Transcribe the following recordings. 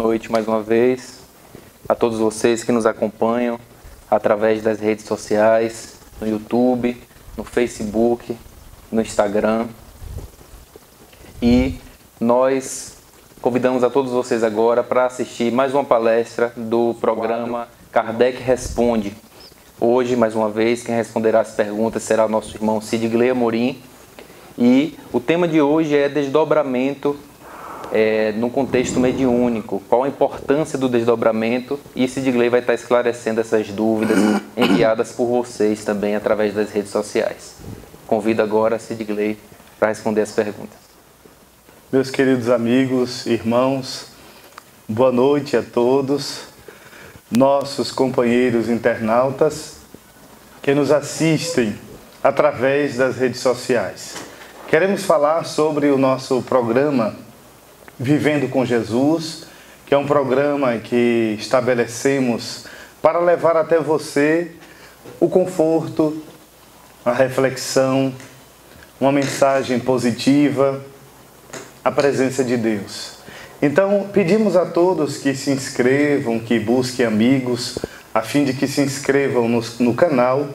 noite mais uma vez a todos vocês que nos acompanham através das redes sociais, no YouTube, no Facebook, no Instagram. E nós convidamos a todos vocês agora para assistir mais uma palestra do programa Kardec Responde. Hoje, mais uma vez, quem responderá as perguntas será o nosso irmão Sidgley Amorim. E o tema de hoje é desdobramento no contexto mediúnico. Qual a importância do desdobramento? E Sidgley vai estar esclarecendo essas dúvidas enviadas por vocês também através das redes sociais. Convido agora Sidgley para responder as perguntas. Meus queridos amigos, irmãos, boa noite a todos, nossos companheiros internautas que nos assistem através das redes sociais. Queremos falar sobre o nosso programa Vivendo com Jesus, que é um programa que estabelecemos para levar até você o conforto, a reflexão, uma mensagem positiva, a presença de Deus. Então, pedimos a todos que se inscrevam, que busquem amigos, a fim de que se inscrevam no canal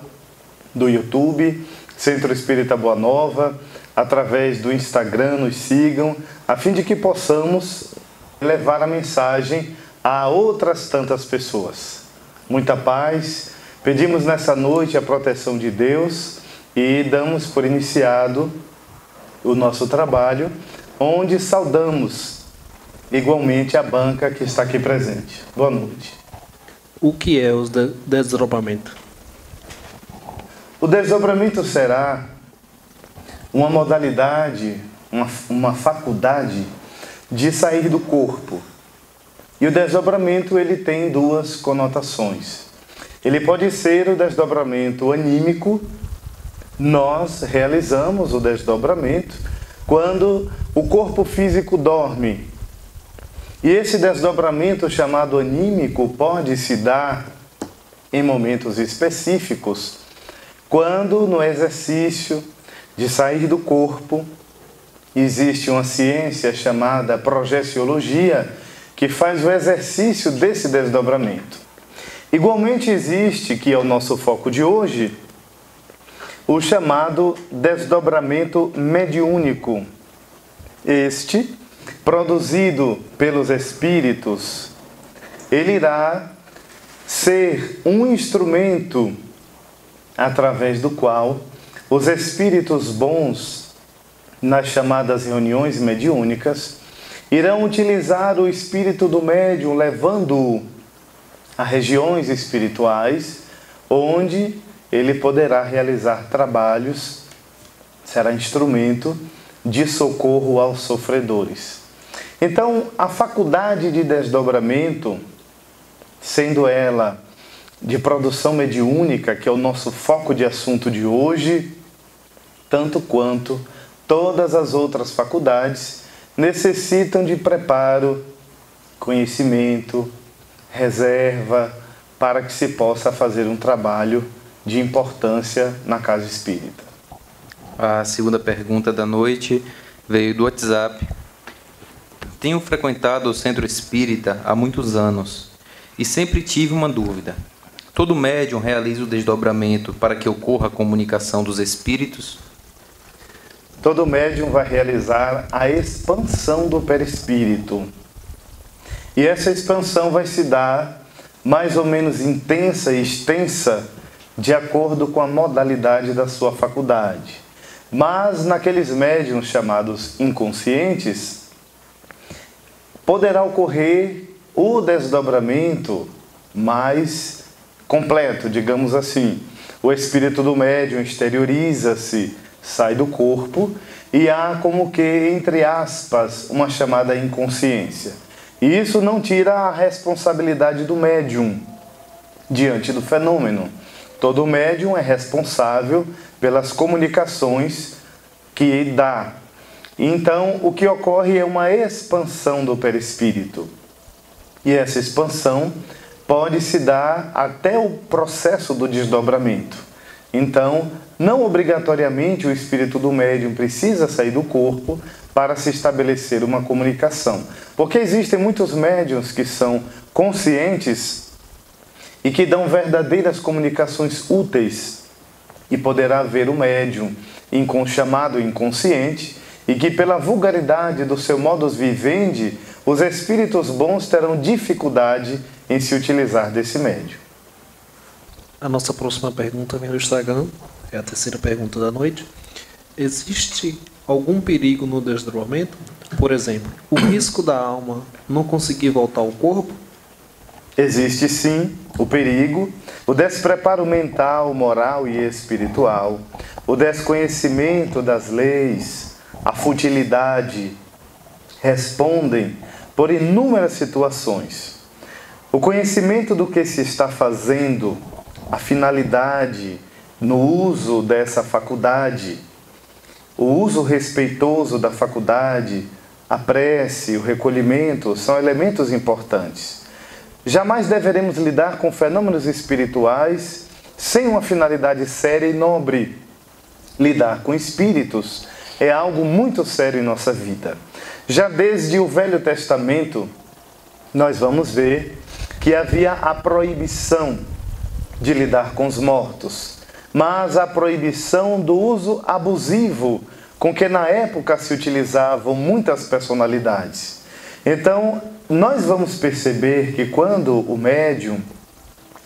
do YouTube, Centro Espírita Boa Nova, através do Instagram, nos sigam, a fim de que possamos levar a mensagem a outras tantas pessoas. Muita paz, pedimos nessa noite a proteção de Deus e damos por iniciado o nosso trabalho, onde saudamos igualmente a banca que está aqui presente. Boa noite. O que é o desdobramento? O desdobramento será uma modalidade, uma faculdade de sair do corpo. E o desdobramento ele tem duas conotações. Ele pode ser o desdobramento anímico. Nós realizamos o desdobramento quando o corpo físico dorme. E esse desdobramento chamado anímico pode se dar em momentos específicos, quando no exercício de sair do corpo existe uma ciência chamada projeciologia que faz o exercício desse desdobramento. Igualmente existe, que é o nosso foco de hoje, o chamado desdobramento mediúnico. Este, produzido pelos espíritos, ele irá ser um instrumento através do qual os espíritos bons, nas chamadas reuniões mediúnicas, irão utilizar o espírito do médium, levando-o a regiões espirituais, onde ele poderá realizar trabalhos, será instrumento de socorro aos sofredores. Então, a faculdade de desdobramento, sendo ela de produção mediúnica, que é o nosso foco de assunto de hoje, tanto quanto todas as outras faculdades, necessitam de preparo, conhecimento, reserva, para que se possa fazer um trabalho de importância na casa espírita. A segunda pergunta da noite veio do WhatsApp. Tenho frequentado o Centro Espírita há muitos anos e sempre tive uma dúvida. Todo médium realiza o desdobramento para que ocorra a comunicação dos espíritos? Todo médium vai realizar a expansão do perispírito. E essa expansão vai se dar mais ou menos intensa e extensa de acordo com a modalidade da sua faculdade. Mas naqueles médiuns chamados inconscientes, poderá ocorrer o desdobramento mais completo, digamos assim. O espírito do médium exterioriza-se, sai do corpo e há como que, entre aspas, uma chamada inconsciência. E isso não tira a responsabilidade do médium diante do fenômeno. Todo médium é responsável pelas comunicações que dá. Então, o que ocorre é uma expansão do perispírito. E essa expansão pode se dar até o processo do desdobramento. Então, não obrigatoriamente o espírito do médium precisa sair do corpo para se estabelecer uma comunicação. Porque existem muitos médiuns que são conscientes e que dão verdadeiras comunicações úteis. E poderá haver um médium chamado inconsciente e que pela vulgaridade do seu modus vivendi, os espíritos bons terão dificuldade em se utilizar desse médium. A nossa próxima pergunta vem do Instagram, é a terceira pergunta da noite. Existe algum perigo no desdobramento? Por exemplo, o risco da alma não conseguir voltar ao corpo? Existe sim o perigo, o despreparo mental, moral e espiritual, o desconhecimento das leis, a futilidade, respondem por inúmeras situações. O conhecimento do que se está fazendo, a finalidade no uso dessa faculdade, o uso respeitoso da faculdade, a prece, o recolhimento, são elementos importantes. Jamais deveremos lidar com fenômenos espirituais sem uma finalidade séria e nobre. Lidar com espíritos é algo muito sério em nossa vida. Já desde o Velho Testamento, nós vamos ver que havia a proibição de lidar com os mortos, mas a proibição do uso abusivo com que na época se utilizavam muitas personalidades. Então, nós vamos perceber que quando o médium,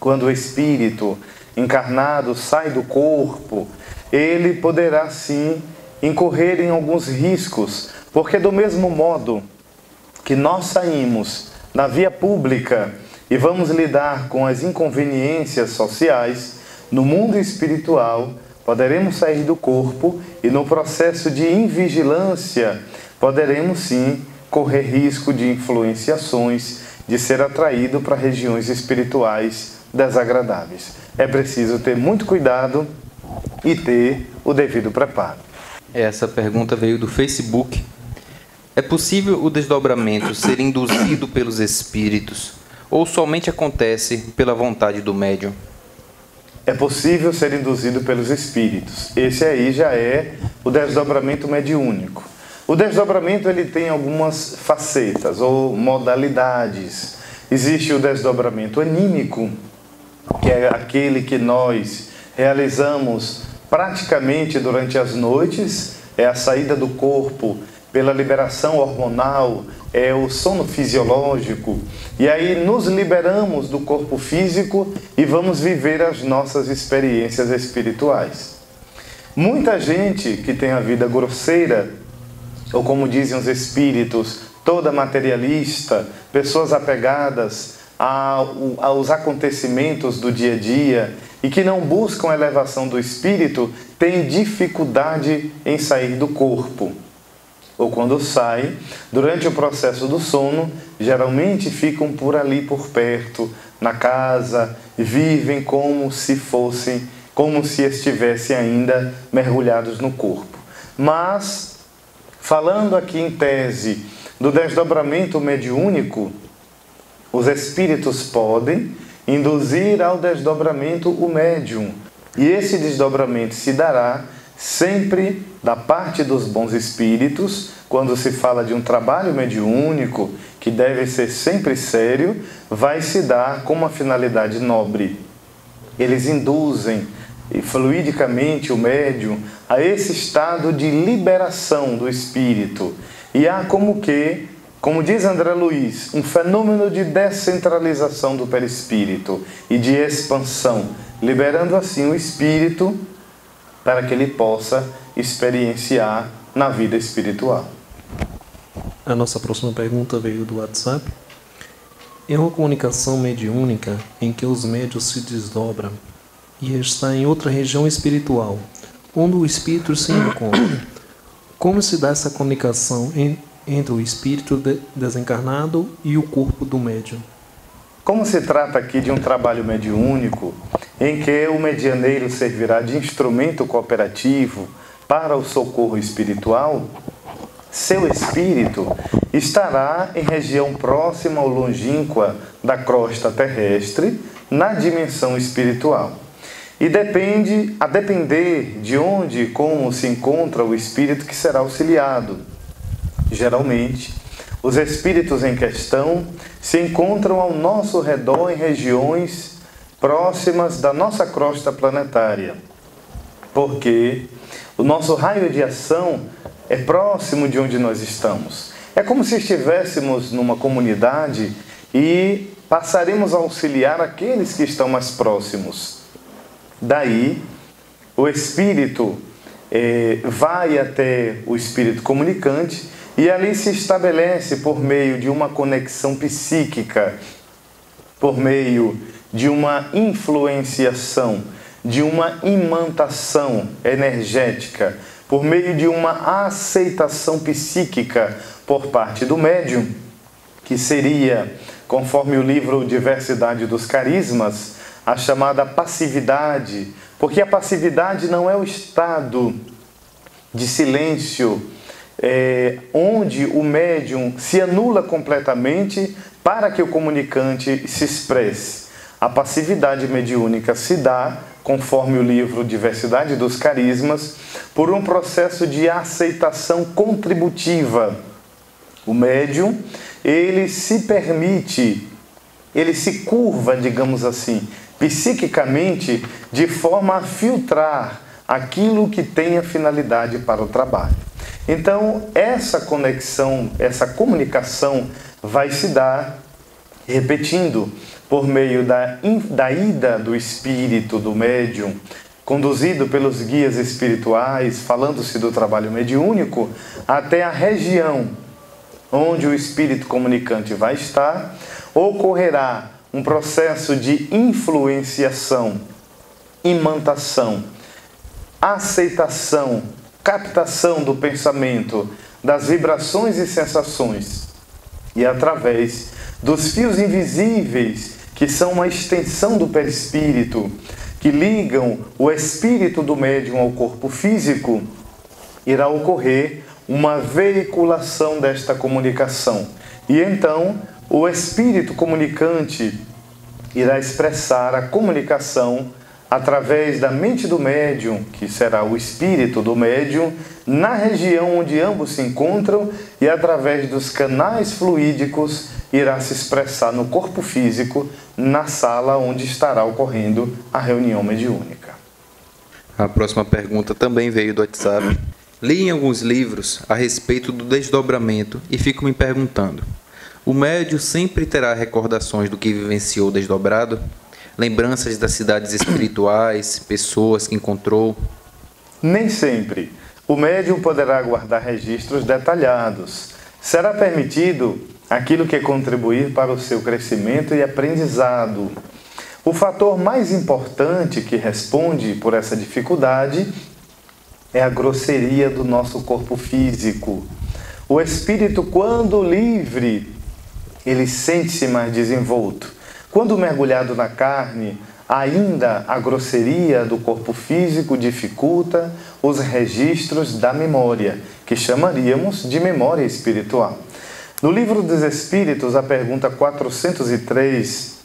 quando o espírito encarnado sai do corpo, ele poderá sim incorrer em alguns riscos, porque do mesmo modo que nós saímos na via pública e vamos lidar com as inconveniências sociais, no mundo espiritual poderemos sair do corpo e no processo de invigilância poderemos sim correr risco de influenciações, de ser atraído para regiões espirituais desagradáveis. É preciso ter muito cuidado e ter o devido preparo. Essa pergunta veio do Facebook. É possível o desdobramento ser induzido pelos espíritos ou somente acontece pela vontade do médium? É possível ser induzido pelos espíritos. Esse aí já é o desdobramento mediúnico. O desdobramento ele tem algumas facetas ou modalidades. Existe o desdobramento anímico, que é aquele que nós realizamos praticamente durante as noites, é a saída do corpo pela liberação hormonal, é o sono fisiológico, e aí nos liberamos do corpo físico e vamos viver as nossas experiências espirituais. Muita gente que tem a vida grosseira, ou como dizem os espíritos, toda materialista, pessoas apegadas aos acontecimentos do dia a dia e que não buscam a elevação do espírito, têm dificuldade em sair do corpo. Ou quando saem, durante o processo do sono, geralmente ficam por ali, por perto, na casa, vivem como se estivessem ainda mergulhados no corpo. Mas, falando aqui em tese do desdobramento mediúnico, os espíritos podem induzir ao desdobramento o médium. E esse desdobramento se dará sempre da parte dos bons espíritos, quando se fala de um trabalho mediúnico, que deve ser sempre sério, vai se dar com uma finalidade nobre. Eles induzem fluidicamente o médium a esse estado de liberação do espírito. E há como diz André Luiz, um fenômeno de descentralização do perispírito e de expansão, liberando assim o espírito para que ele possa experienciar na vida espiritual. A nossa próxima pergunta veio do WhatsApp. É uma comunicação mediúnica em que os médiuns se desdobram e está em outra região espiritual, onde o espírito se encontra. Como se dá essa comunicação entre o espírito desencarnado e o corpo do médium? Como se trata aqui de um trabalho mediúnico, em que o medianeiro servirá de instrumento cooperativo para o socorro espiritual, seu espírito estará em região próxima ou longínqua da crosta terrestre, na dimensão espiritual. E a depender de onde e como se encontra o espírito que será auxiliado. Geralmente, os espíritos em questão se encontram ao nosso redor em regiões próximas da nossa crosta planetária, porque o nosso raio de ação é próximo de onde nós estamos. É como se estivéssemos numa comunidade e passaremos a auxiliar aqueles que estão mais próximos. Daí, o espírito vai até o espírito comunicante e ali se estabelece por meio de uma conexão psíquica, por meio de uma influenciação, de uma imantação energética, por meio de uma aceitação psíquica por parte do médium, que seria, conforme o livro Diversidade dos Carismas, a chamada passividade, porque a passividade não é o estado de silêncio onde o médium se anula completamente para que o comunicante se expresse. A passividade mediúnica se dá, conforme o livro Diversidade dos Carismas, por um processo de aceitação contributiva. O médium, ele se permite, ele se curva, digamos assim, psiquicamente, de forma a filtrar aquilo que tenha finalidade para o trabalho. Então, essa conexão, essa comunicação vai se dar, repetindo, por meio da ida do espírito, do médium, conduzido pelos guias espirituais, falando-se do trabalho mediúnico, até a região onde o espírito comunicante vai estar, ocorrerá um processo de influenciação, imantação, aceitação, captação do pensamento, das vibrações e sensações, e através dos fios invisíveis, que são uma extensão do perispírito, que ligam o espírito do médium ao corpo físico, irá ocorrer uma veiculação desta comunicação. E então, o espírito comunicante irá expressar a comunicação através da mente do médium, que será o espírito do médium, na região onde ambos se encontram, e através dos canais fluídicos irá se expressar no corpo físico, na sala onde estará ocorrendo a reunião mediúnica. A próxima pergunta também veio do WhatsApp. Li em alguns livros a respeito do desdobramento e fico me perguntando: o médium sempre terá recordações do que vivenciou desdobrado? Lembranças das cidades espirituais, pessoas que encontrou? Nem sempre. O médium poderá guardar registros detalhados. Será permitido aquilo que contribuir para o seu crescimento e aprendizado. O fator mais importante que responde por essa dificuldade é a grosseria do nosso corpo físico. O espírito, quando livre, ele sente-se mais desenvolto. Quando mergulhado na carne, ainda a grosseria do corpo físico dificulta os registros da memória, que chamaríamos de memória espiritual. No Livro dos Espíritos, a pergunta 403,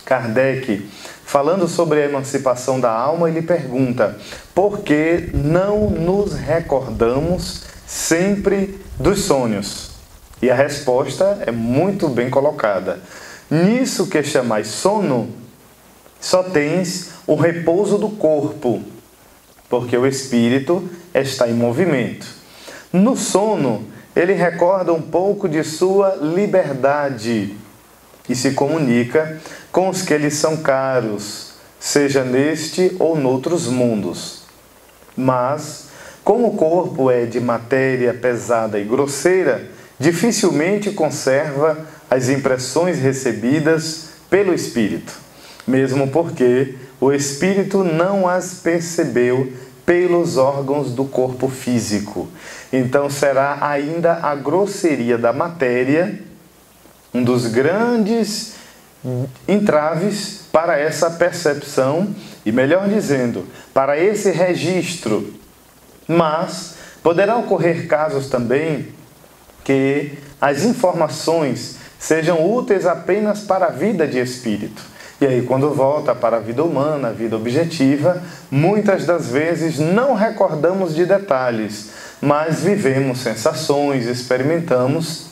Kardec, falando sobre a emancipação da alma, ele pergunta: por que não nos recordamos sempre dos sonhos? E a resposta é muito bem colocada. Nisso que chamais sono, só tens o repouso do corpo, porque o espírito está em movimento. No sono, ele recorda um pouco de sua liberdade e se comunica com os que lhe são caros, seja neste ou noutros mundos. Mas, como o corpo é de matéria pesada e grosseira, dificilmente conserva as impressões recebidas pelo espírito, mesmo porque o espírito não as percebeu pelos órgãos do corpo físico. Então será ainda a grosseria da matéria um dos grandes entraves para essa percepção e, melhor dizendo, para esse registro. Mas poderá ocorrer casos também que as informações sejam úteis apenas para a vida de espírito. E aí, quando volta para a vida humana, a vida objetiva, muitas das vezes não recordamos de detalhes, mas vivemos sensações, experimentamos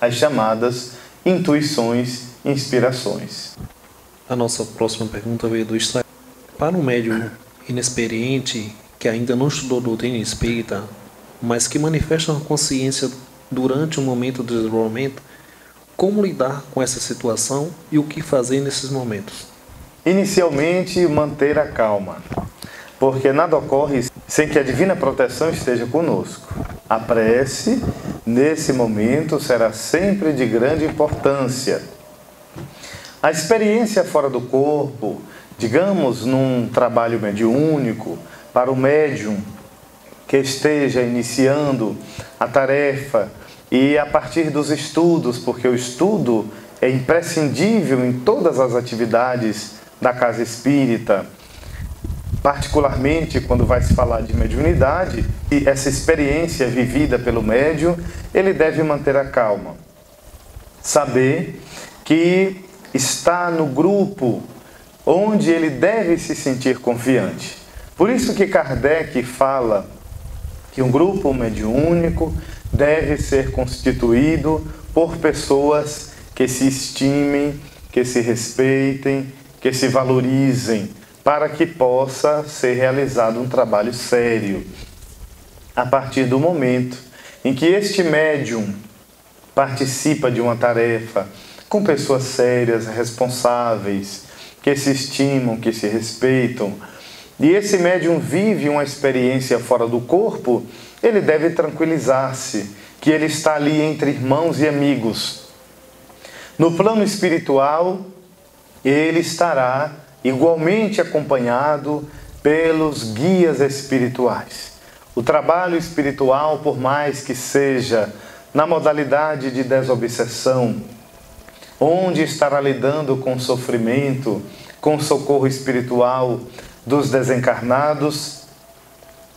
as chamadas intuições, inspirações. A nossa próxima pergunta veio do Instagram. Para um médium inexperiente que ainda não estudou doutrina espírita, mas que manifesta uma consciência durante o momento do desdobramento, como lidar com essa situação e o que fazer nesses momentos? Inicialmente, manter a calma, porque nada ocorre sem que a divina proteção esteja conosco. A prece, nesse momento, será sempre de grande importância. A experiência fora do corpo, digamos num trabalho mediúnico, para o médium que esteja iniciando a tarefa e a partir dos estudos, porque o estudo é imprescindível em todas as atividades da casa espírita, particularmente quando vai se falar de mediunidade, e essa experiência vivida pelo médium, ele deve manter a calma. Saber que está no grupo onde ele deve se sentir confiante. Por isso que Kardec fala que um grupo mediúnico deve ser constituído por pessoas que se estimem, que se respeitem, que se valorizem, para que possa ser realizado um trabalho sério. A partir do momento em que este médium participa de uma tarefa com pessoas sérias, responsáveis, que se estimam, que se respeitam, e esse médium vive uma experiência fora do corpo, ele deve tranquilizar-se que ele está ali entre irmãos e amigos. No plano espiritual, ele estará igualmente acompanhado pelos guias espirituais. O trabalho espiritual, por mais que seja na modalidade de desobsessão, onde estará lidando com o sofrimento, com o socorro espiritual dos desencarnados,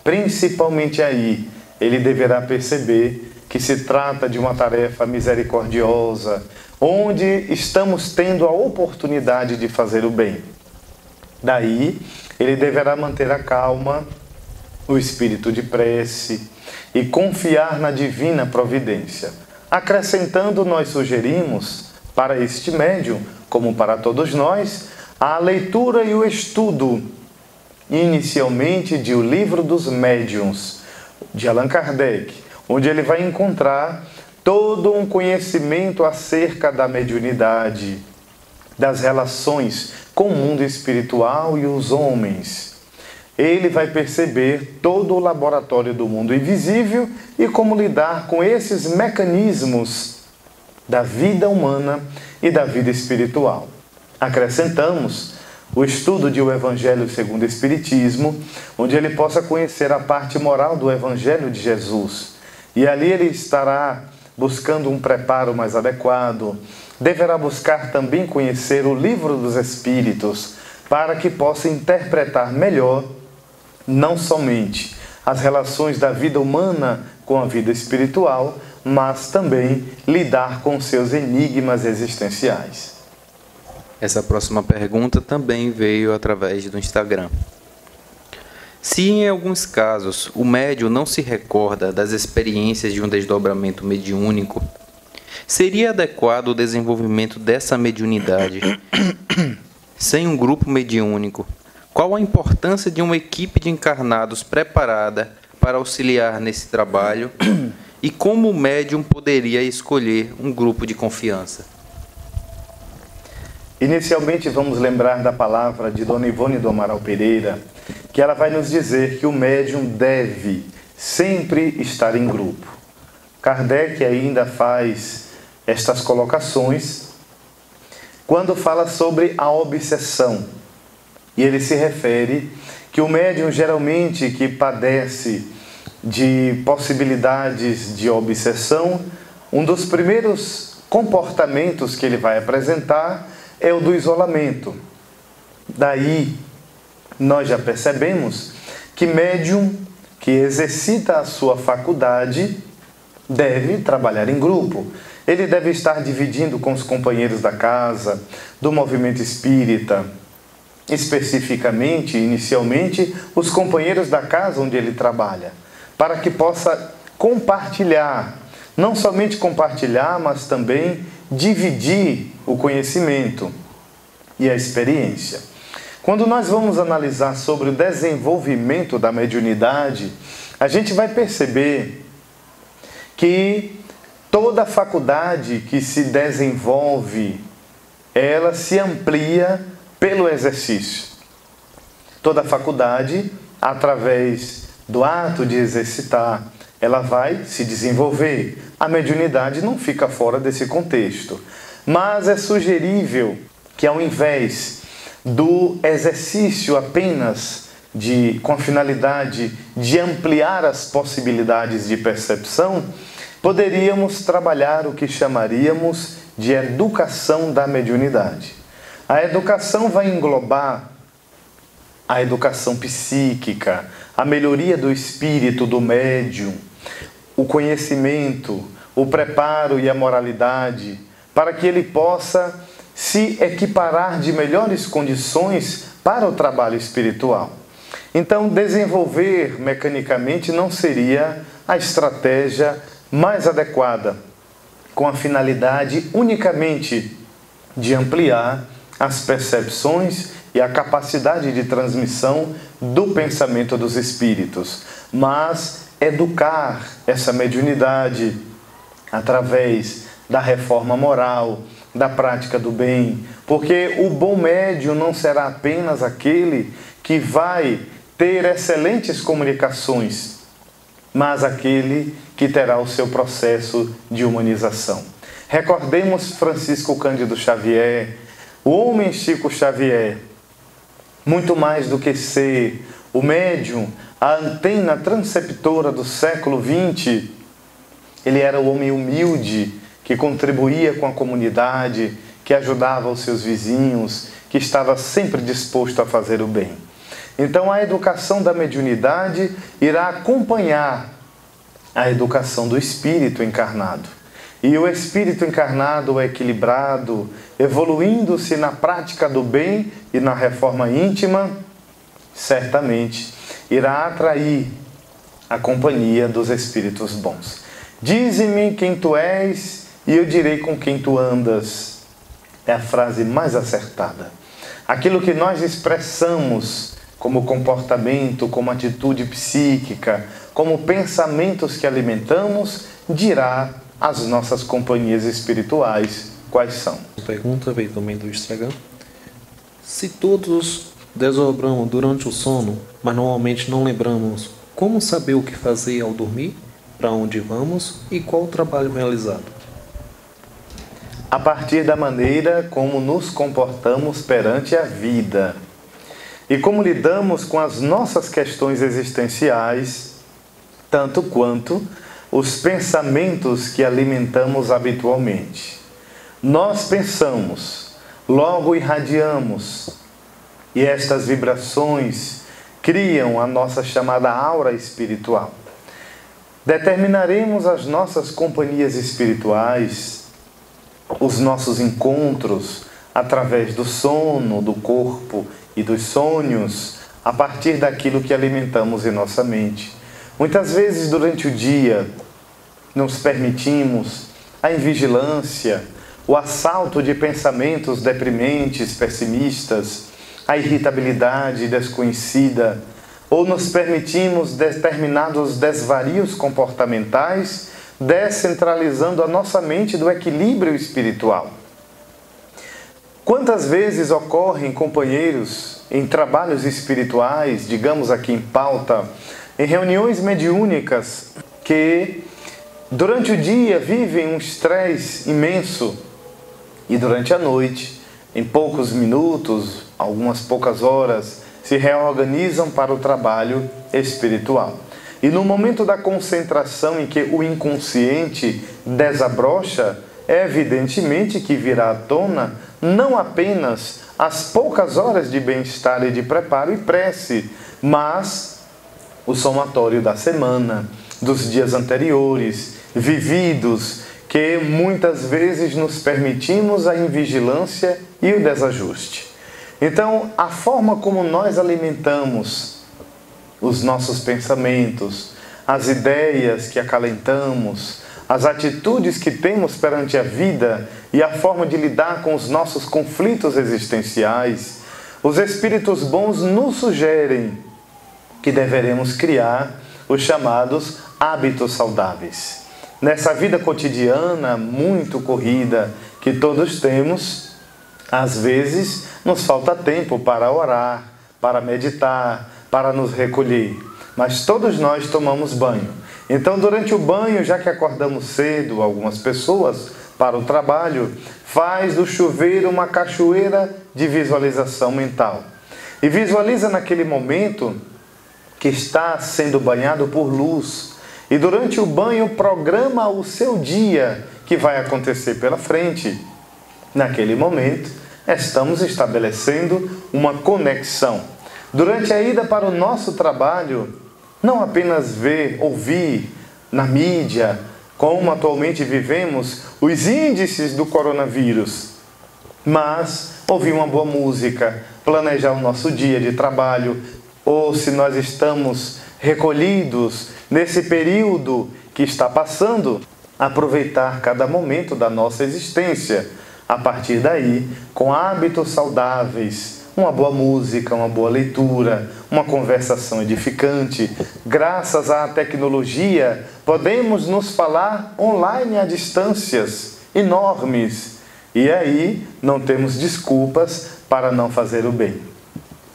principalmente aí, ele deverá perceber que se trata de uma tarefa misericordiosa, onde estamos tendo a oportunidade de fazer o bem. Daí, ele deverá manter a calma, o espírito de prece e confiar na divina providência. Acrescentando, nós sugerimos para este médium, como para todos nós, a leitura e o estudo, inicialmente de O Livro dos Médiuns, de Allan Kardec, onde ele vai encontrar todo um conhecimento acerca da mediunidade, das relações com o mundo espiritual e os homens. Ele vai perceber todo o laboratório do mundo invisível e como lidar com esses mecanismos da vida humana e da vida espiritual. Acrescentamos o estudo de O Evangelho segundo o Espiritismo, onde ele possa conhecer a parte moral do Evangelho de Jesus. E ali ele estará buscando um preparo mais adequado. Deverá buscar também conhecer o Livro dos Espíritos, para que possa interpretar melhor, não somente as relações da vida humana com a vida espiritual, mas também lidar com seus enigmas existenciais. Essa próxima pergunta também veio através do Instagram. Se em alguns casos o médium não se recorda das experiências de um desdobramento mediúnico, seria adequado o desenvolvimento dessa mediunidade sem um grupo mediúnico? Qual a importância de uma equipe de encarnados preparada para auxiliar nesse trabalho e como o médium poderia escolher um grupo de confiança? Inicialmente vamos lembrar da palavra de Dona Ivone do Amaral Pereira, que ela vai nos dizer que o médium deve sempre estar em grupo. Kardec ainda faz estas colocações quando fala sobre a obsessão. E ele se refere que o médium geralmente que padece de possibilidades de obsessão, um dos primeiros comportamentos que ele vai apresentar é o do isolamento. Daí, nós já percebemos que médium que exercita a sua faculdade deve trabalhar em grupo. Ele deve estar dividindo com os companheiros da casa, do movimento espírita, especificamente, inicialmente, os companheiros da casa onde ele trabalha, para que possa compartilhar, não somente compartilhar, mas também dividir o conhecimento e a experiência. Quando nós vamos analisar sobre o desenvolvimento da mediunidade, a gente vai perceber que toda faculdade que se desenvolve, ela se amplia pelo exercício. Toda faculdade, através do ato de exercitar, ela vai se desenvolver. A mediunidade não fica fora desse contexto. Mas é sugerível que, ao invés do exercício apenas com a finalidade de ampliar as possibilidades de percepção, poderíamos trabalhar o que chamaríamos de educação da mediunidade. A educação vai englobar a educação psíquica, a melhoria do espírito do médium, o conhecimento, o preparo e a moralidade, para que ele possa se equiparar de melhores condições para o trabalho espiritual. Então, desenvolver mecanicamente não seria a estratégia mais adequada, com a finalidade unicamente de ampliar as percepções e a capacidade de transmissão do pensamento dos espíritos, mas educar essa mediunidade através da reforma moral, da prática do bem, porque o bom médium não será apenas aquele que vai ter excelentes comunicações, mas aquele que terá o seu processo de humanização. Recordemos Francisco Cândido Xavier, o homem Chico Xavier, muito mais do que ser o médium, a antena transceptora do século XX, ele era o homem humilde, que contribuía com a comunidade, que ajudava os seus vizinhos, que estava sempre disposto a fazer o bem. Então, a educação da mediunidade irá acompanhar a educação do espírito encarnado. E o espírito encarnado equilibrado, evoluindo-se na prática do bem e na reforma íntima, certamente irá atrair a companhia dos espíritos bons. Dize-me quem tu és e eu direi com quem tu andas. É a frase mais acertada. Aquilo que nós expressamos como comportamento, como atitude psíquica, como pensamentos que alimentamos, dirá as nossas companhias espirituais quais são. A pergunta veio também do Instagram. Se todos desdobramos durante o sono, mas normalmente não lembramos, como saber o que fazer ao dormir, para onde vamos e qual o trabalho realizado? A partir da maneira como nos comportamos perante a vida e como lidamos com as nossas questões existenciais, tanto quanto os pensamentos que alimentamos habitualmente. Nós pensamos, logo irradiamos, e estas vibrações criam a nossa chamada aura espiritual. Determinaremos as nossas companhias espirituais, os nossos encontros, através do sono, do corpo e dos sonhos, a partir daquilo que alimentamos em nossa mente. Muitas vezes, durante o dia, nos permitimos a invigilância, o assalto de pensamentos deprimentes, pessimistas, a irritabilidade desconhecida, ou nos permitimos determinados desvarios comportamentais, descentralizando a nossa mente do equilíbrio espiritual. Quantas vezes ocorrem, companheiros, em trabalhos espirituais, digamos aqui em pauta, em reuniões mediúnicas, que durante o dia vivem um estresse imenso e durante a noite, em poucos minutos, algumas poucas horas, se reorganizam para o trabalho espiritual. E no momento da concentração em que o inconsciente desabrocha, é evidentemente que virá à tona não apenas as poucas horas de bem-estar e de preparo e prece, mas o somatório da semana, dos dias anteriores, vividos, que muitas vezes nos permitimos a invigilância e o desajuste. Então, a forma como nós alimentamos os nossos pensamentos, as ideias que acalentamos, as atitudes que temos perante a vida e a forma de lidar com os nossos conflitos existenciais, os espíritos bons nos sugerem que deveremos criar os chamados hábitos saudáveis. Nessa vida cotidiana muito corrida que todos temos, às vezes nos falta tempo para orar, para meditar, para nos recolher. Mas todos nós tomamos banho. Então, durante o banho, já que acordamos cedo, algumas pessoas, para o trabalho, faz do chuveiro uma cachoeira de visualização mental. E visualiza naquele momento que está sendo banhado por luz. E durante o banho, programa o seu dia que vai acontecer pela frente. Naquele momento, estamos estabelecendo uma conexão. Durante a ida para o nosso trabalho, não apenas ver, ouvir na mídia, como atualmente vivemos, os índices do coronavírus, mas ouvir uma boa música, planejar o nosso dia de trabalho, ou se nós estamos recolhidos nesse período que está passando, aproveitar cada momento da nossa existência. A partir daí, com hábitos saudáveis, uma boa música, uma boa leitura, uma conversação edificante. Graças à tecnologia, podemos nos falar online a distâncias enormes. E aí, não temos desculpas para não fazer o bem.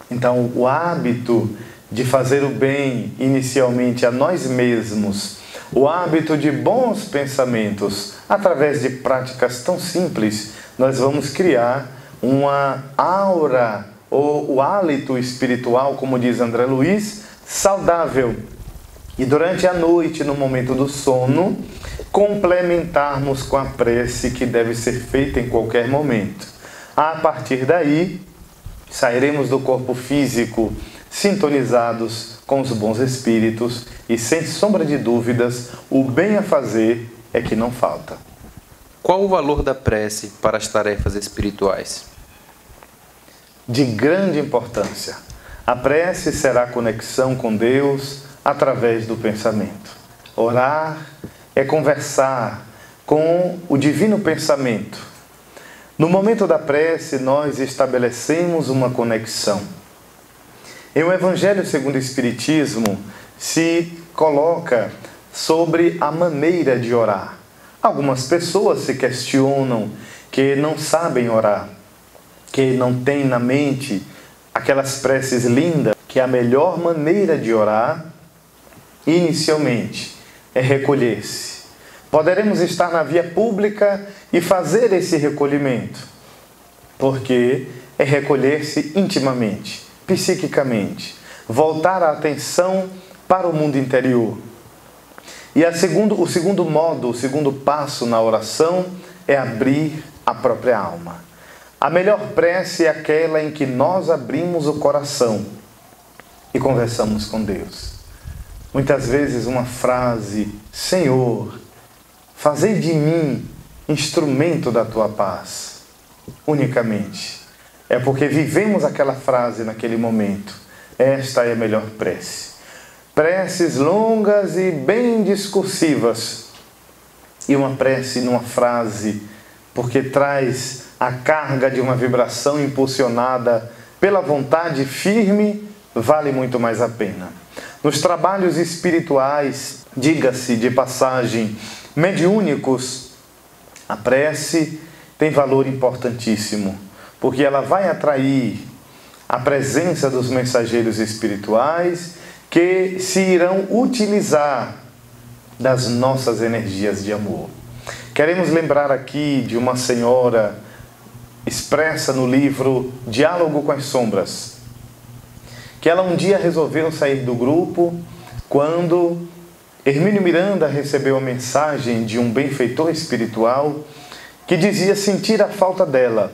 Então, o hábito de fazer o bem inicialmente a nós mesmos, o hábito de bons pensamentos, através de práticas tão simples, nós vamos criar uma aura ou o hálito espiritual, como diz André Luiz, saudável. E durante a noite, no momento do sono, complementarmos com a prece que deve ser feita em qualquer momento. A partir daí, sairemos do corpo físico sintonizados com os bons espíritos e, sem sombra de dúvidas, o bem a fazer é que não falta. Qual o valor da prece para as tarefas espirituais? De grande importância. A prece será a conexão com Deus através do pensamento. Orar é conversar com o divino pensamento. No momento da prece, nós estabelecemos uma conexão. Em o Evangelho segundo o Espiritismo, se coloca sobre a maneira de orar. Algumas pessoas se questionam que não sabem orar, que não têm na mente aquelas preces lindas, que a melhor maneira de orar, inicialmente, é recolher-se. Poderemos estar na via pública e fazer esse recolhimento, porque é recolher-se intimamente, psiquicamente, voltar a atenção para o mundo interior. E o segundo passo na oração é abrir a própria alma. A melhor prece é aquela em que nós abrimos o coração e conversamos com Deus. Muitas vezes uma frase: Senhor, fazei de mim instrumento da tua paz, unicamente. É porque vivemos aquela frase naquele momento. Esta é a melhor prece. Preces longas e bem discursivas. E uma prece numa frase, porque traz a carga de uma vibração impulsionada pela vontade firme, vale muito mais a pena. Nos trabalhos espirituais, diga-se de passagem, mediúnicos, a prece tem valor importantíssimo, porque ela vai atrair a presença dos mensageiros espirituais que se irão utilizar das nossas energias de amor. Queremos lembrar aqui de uma senhora expressa no livro Diálogo com as Sombras, que ela um dia resolveu sair do grupo quando Hermínio Miranda recebeu a mensagem de um benfeitor espiritual que dizia sentir a falta dela.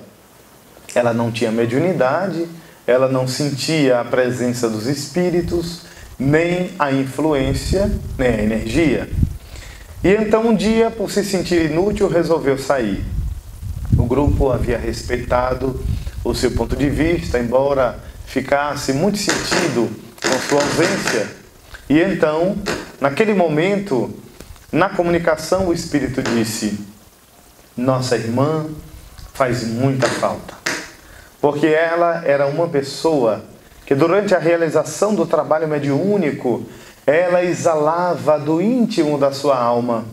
Ela não tinha mediunidade, ela não sentia a presença dos espíritos, nem a influência, nem a energia. E então um dia, por se sentir inútil, resolveu sair. O grupo havia respeitado o seu ponto de vista, embora ficasse muito sentido com sua ausência. E então, Naquele momento, na comunicação, o Espírito disse: nossa irmã faz muita falta, porque ela era uma pessoa que durante a realização do trabalho mediúnico, ela exalava do íntimo da sua alma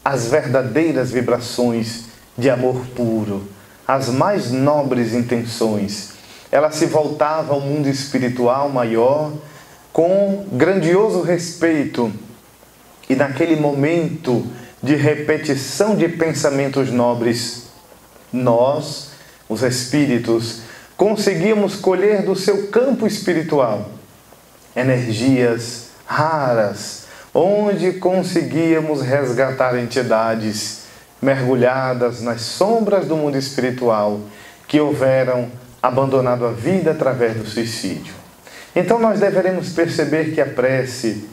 as verdadeiras vibrações de amor puro, as mais nobres intenções. Ela se voltava ao mundo espiritual maior com grandioso respeito. E naquele momento de repetição de pensamentos nobres, nós, os espíritos, conseguíamos colher do seu campo espiritual energias raras, onde conseguíamos resgatar entidades mergulhadas nas sombras do mundo espiritual que houveram abandonado a vida através do suicídio. Então nós deveremos perceber que a prece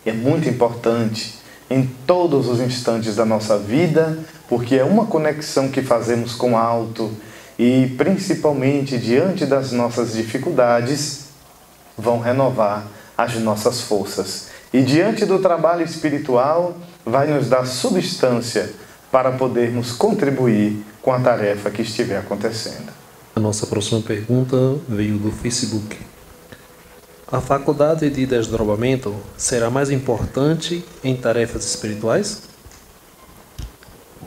é muito importante em todos os instantes da nossa vida, porque é uma conexão que fazemos com o alto e, principalmente diante das nossas dificuldades, vão renovar as nossas forças. E diante do trabalho espiritual, vai nos dar substância para podermos contribuir com a tarefa que estiver acontecendo. A nossa próxima pergunta veio do Facebook. A faculdade de desdobramento será mais importante em tarefas espirituais?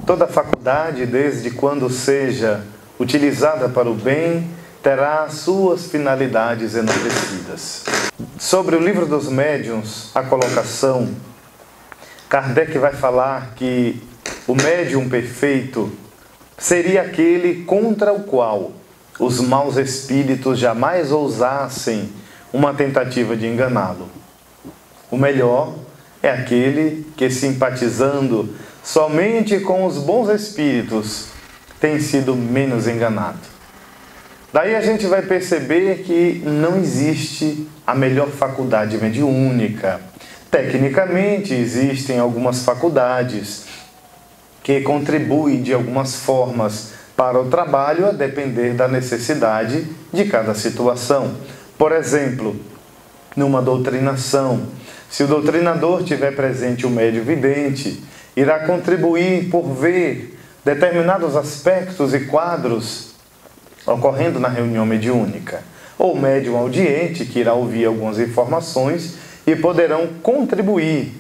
Toda faculdade, desde quando seja utilizada para o bem, terá suas finalidades enobrecida. Sobre o Livro dos Médiuns, a colocação, Kardec vai falar que o médium perfeito seria aquele contra o qual os maus espíritos jamais ousassem uma tentativa de enganá-lo. O melhor é aquele que, simpatizando somente com os bons espíritos, tem sido menos enganado. Daí a gente vai perceber que não existe a melhor faculdade mediúnica. Tecnicamente, existem algumas faculdades que contribuem de algumas formas para o trabalho, a depender da necessidade de cada situação. Por exemplo, numa doutrinação, se o doutrinador tiver presente o médium vidente, irá contribuir por ver determinados aspectos e quadros ocorrendo na reunião mediúnica. Ou o médium audiente, que irá ouvir algumas informações e poderão contribuir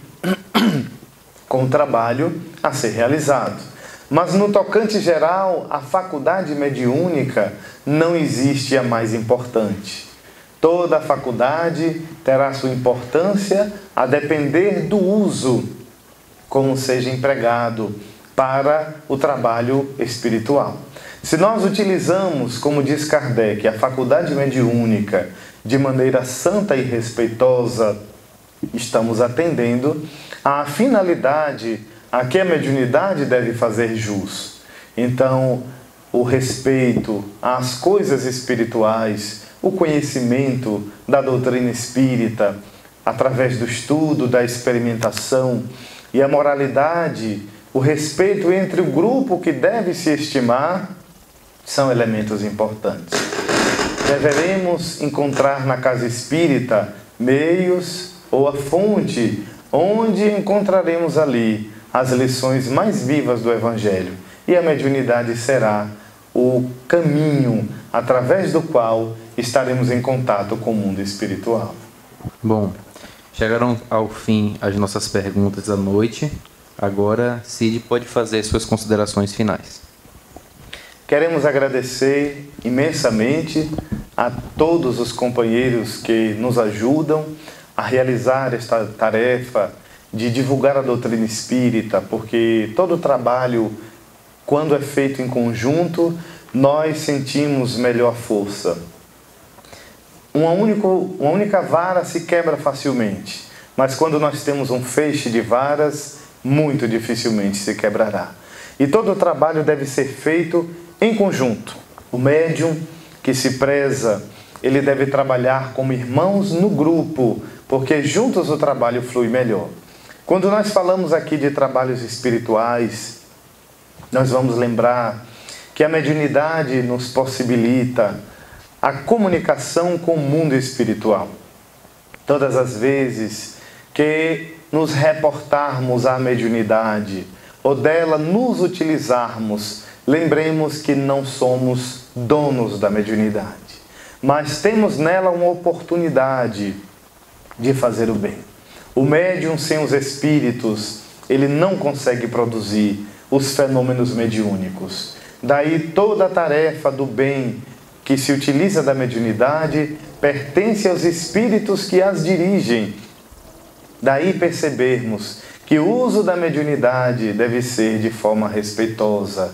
com o trabalho a ser realizado. Mas no tocante geral, a faculdade mediúnica não existe a mais importante. Toda a faculdade terá sua importância a depender do uso, como seja empregado para o trabalho espiritual. Se nós utilizamos, como diz Kardec, a faculdade mediúnica de maneira santa e respeitosa, estamos atendendo à finalidade a que a mediunidade deve fazer jus. Então, o respeito às coisas espirituais, o conhecimento da doutrina espírita, através do estudo, da experimentação, e a moralidade, o respeito entre o grupo que deve se estimar, são elementos importantes. Deveremos encontrar na casa espírita meios ou a fonte onde encontraremos ali as lições mais vivas do Evangelho. E a mediunidade será o caminho através do qual estaremos em contato com o mundo espiritual. Bom, chegaram ao fim as nossas perguntas da noite. Agora, Cid pode fazer suas considerações finais. Queremos agradecer imensamente a todos os companheiros que nos ajudam a realizar esta tarefa de divulgar a doutrina espírita, porque todo trabalho, quando é feito em conjunto, nós sentimos melhor força. Uma única vara se quebra facilmente, mas quando nós temos um feixe de varas, muito dificilmente se quebrará. E todo o trabalho deve ser feito em conjunto. O médium que se preza, ele deve trabalhar como irmãos no grupo, porque juntos o trabalho flui melhor. Quando nós falamos aqui de trabalhos espirituais, nós vamos lembrar que a mediunidade nos possibilita a comunicação com o mundo espiritual. Todas as vezes que nos reportarmos à mediunidade ou dela nos utilizarmos, lembremos que não somos donos da mediunidade, mas temos nela uma oportunidade de fazer o bem. O médium sem os espíritos, ele não consegue produzir os fenômenos mediúnicos. Daí toda a tarefa do bem que se utiliza da mediunidade pertence aos espíritos que as dirigem. Daí percebermos que o uso da mediunidade deve ser de forma respeitosa.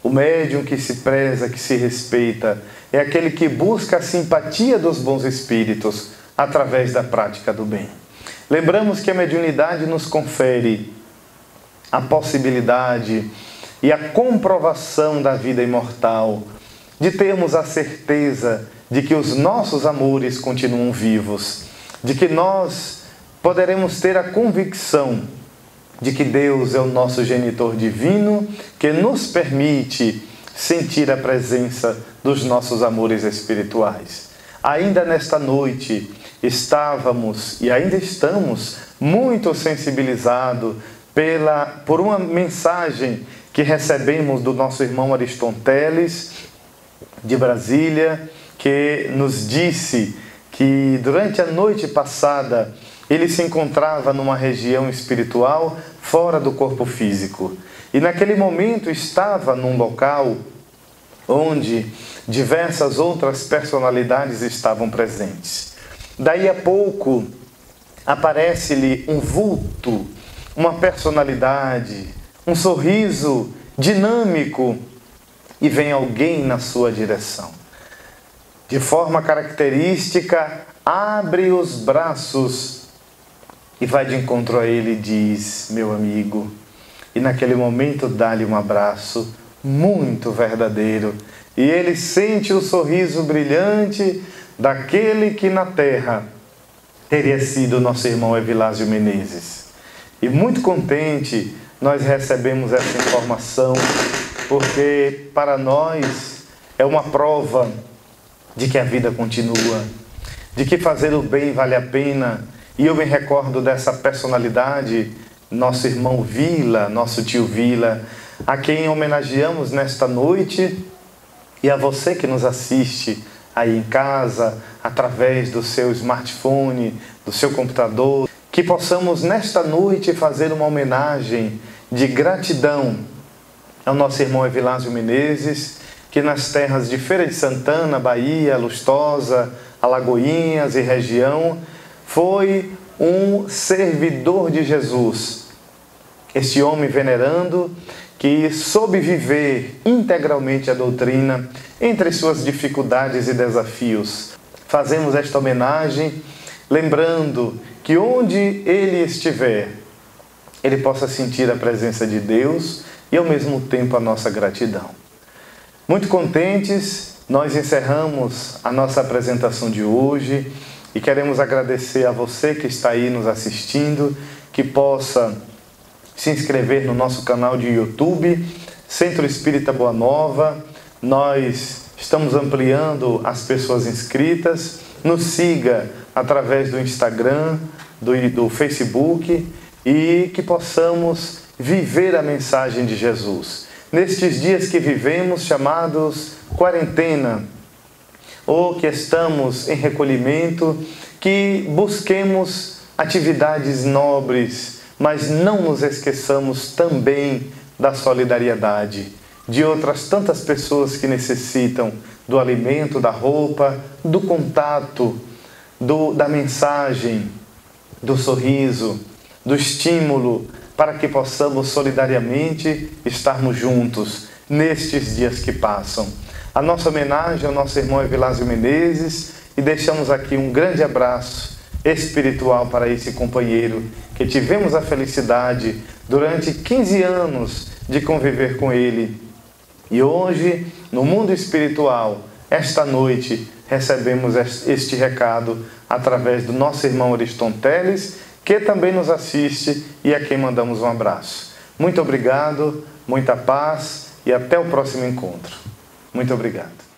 O médium que se preza, que se respeita, é aquele que busca a simpatia dos bons espíritos através da prática do bem. Lembramos que a mediunidade nos confere a possibilidade e a comprovação da vida imortal, de termos a certeza de que os nossos amores continuam vivos, de que nós poderemos ter a convicção de que Deus é o nosso genitor divino, que nos permite sentir a presença dos nossos amores espirituais. Ainda nesta noite estávamos e ainda estamos muito sensibilizados por uma mensagem que recebemos do nosso irmão Ariston-Teles, de Brasília, que nos disse que durante a noite passada ele se encontrava numa região espiritual fora do corpo físico. E naquele momento estava num local onde diversas outras personalidades estavam presentes. Daí a pouco aparece-lhe um vulto, uma personalidade, um sorriso dinâmico, e vem alguém na sua direção. De forma característica, abre os braços e vai de encontro a ele e diz: meu amigo. E naquele momento dá-lhe um abraço muito verdadeiro. E ele sente o sorriso brilhante daquele que na terra teria sido nosso irmão Evilásio Menezes. E muito contente nós recebemos essa informação, porque para nós é uma prova de que a vida continua, de que fazer o bem vale a pena. E eu me recordo dessa personalidade, nosso irmão Vila, nosso tio Vila, a quem homenageamos nesta noite, e a você que nos assiste aí em casa, através do seu smartphone, do seu computador, que possamos nesta noite fazer uma homenagem de gratidão ao nosso irmão Evilásio Menezes, que nas terras de Feira de Santana, Bahia, Lustosa, Alagoinhas e região, foi um servidor de Jesus. Este homem venerando, que soube viver integralmente a doutrina entre suas dificuldades e desafios. Fazemos esta homenagem lembrando que onde ele estiver, ele possa sentir a presença de Deus e ao mesmo tempo a nossa gratidão. Muito contentes, nós encerramos a nossa apresentação de hoje e queremos agradecer a você que está aí nos assistindo, que possa se inscrever no nosso canal de YouTube, Centro Espírita Boa Nova. Nós estamos ampliando as pessoas inscritas. Nos siga através do Instagram, do Facebook, e que possamos viver a mensagem de Jesus. Nestes dias que vivemos, chamados quarentena, ou que estamos em recolhimento, que busquemos atividades nobres, mas não nos esqueçamos também da solidariedade, de outras tantas pessoas que necessitam do alimento, da roupa, do contato, da mensagem, do sorriso, do estímulo, para que possamos solidariamente estarmos juntos nestes dias que passam. A nossa homenagem ao nosso irmão Evilásio Menezes, e deixamos aqui um grande abraço espiritual para esse companheiro que tivemos a felicidade durante 15 anos de conviver com ele. E hoje, no mundo espiritual, esta noite, recebemos este recado através do nosso irmão Ariston-Teles, que também nos assiste e a quem mandamos um abraço. Muito obrigado, muita paz e até o próximo encontro. Muito obrigado.